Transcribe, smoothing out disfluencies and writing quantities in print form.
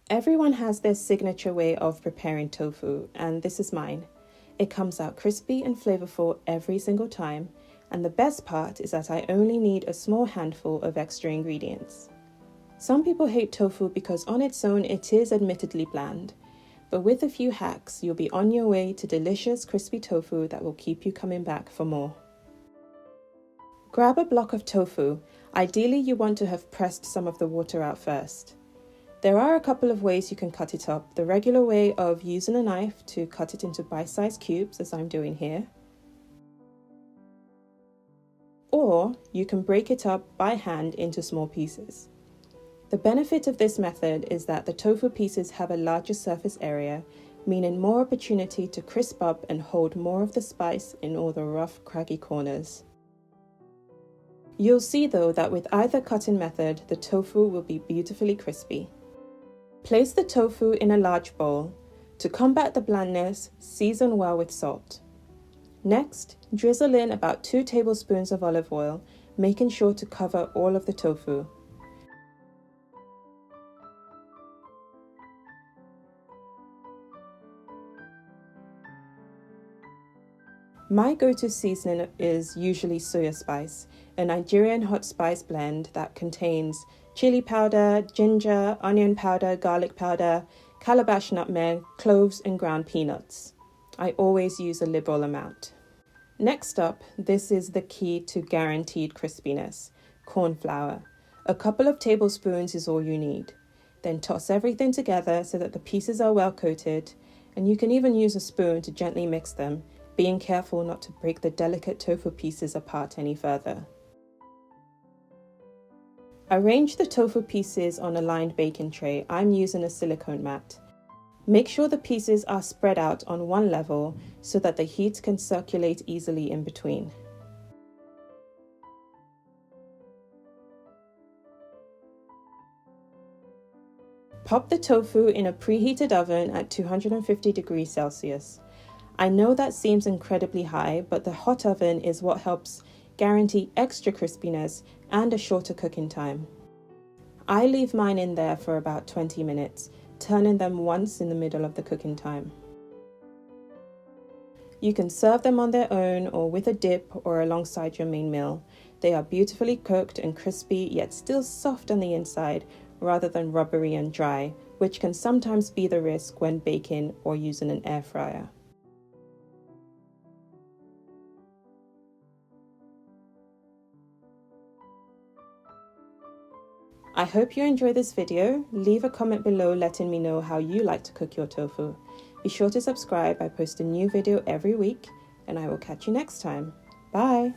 Everyone has their signature way of preparing tofu, and this is mine. It comes out crispy and flavorful every single time, and the best part is that I only need a small handful of extra ingredients. Some people hate tofu because on its own it is admittedly bland, but with a few hacks you'll be on your way to delicious crispy tofu that will keep you coming back for more. Grab a block of tofu. Ideally you want to have pressed some of the water out first. There are a couple of ways you can cut it up. The regular way of using a knife to cut it into bite-sized cubes, as I'm doing here. Or you can break it up by hand into small pieces. The benefit of this method is that the tofu pieces have a larger surface area, meaning more opportunity to crisp up and hold more of the spice in all the rough, craggy corners. You'll see though that with either cutting method, the tofu will be beautifully crispy. Place the tofu in a large bowl. To combat the blandness, season well with salt. Next, drizzle in about 2 tablespoons of olive oil, making sure to cover all of the tofu. My go-to seasoning is usually Suya spice, a Nigerian hot spice blend that contains chili powder, ginger, onion powder, garlic powder, calabash nutmeg, cloves and ground peanuts. I always use a liberal amount. Next up, this is the key to guaranteed crispiness: corn flour. A couple of tablespoons is all you need. Then toss everything together so that the pieces are well coated, and you can even use a spoon to gently mix them, being careful not to break the delicate tofu pieces apart any further. Arrange the tofu pieces on a lined baking tray. I'm using a silicone mat. Make sure the pieces are spread out on one level so that the heat can circulate easily in between. Pop the tofu in a preheated oven at 250 degrees Celsius. I know that seems incredibly high, but the hot oven is what helps guarantee extra crispiness and a shorter cooking time. I leave mine in there for about 20 minutes, turning them once in the middle of the cooking time. You can serve them on their own or with a dip or alongside your main meal. They are beautifully cooked and crispy, yet still soft on the inside rather than rubbery and dry, which can sometimes be the risk when baking or using an air fryer. I hope you enjoy this video. Leave a comment below letting me know how you like to cook your tofu. Be sure to subscribe. I post a new video every week, and I will catch you next time. Bye!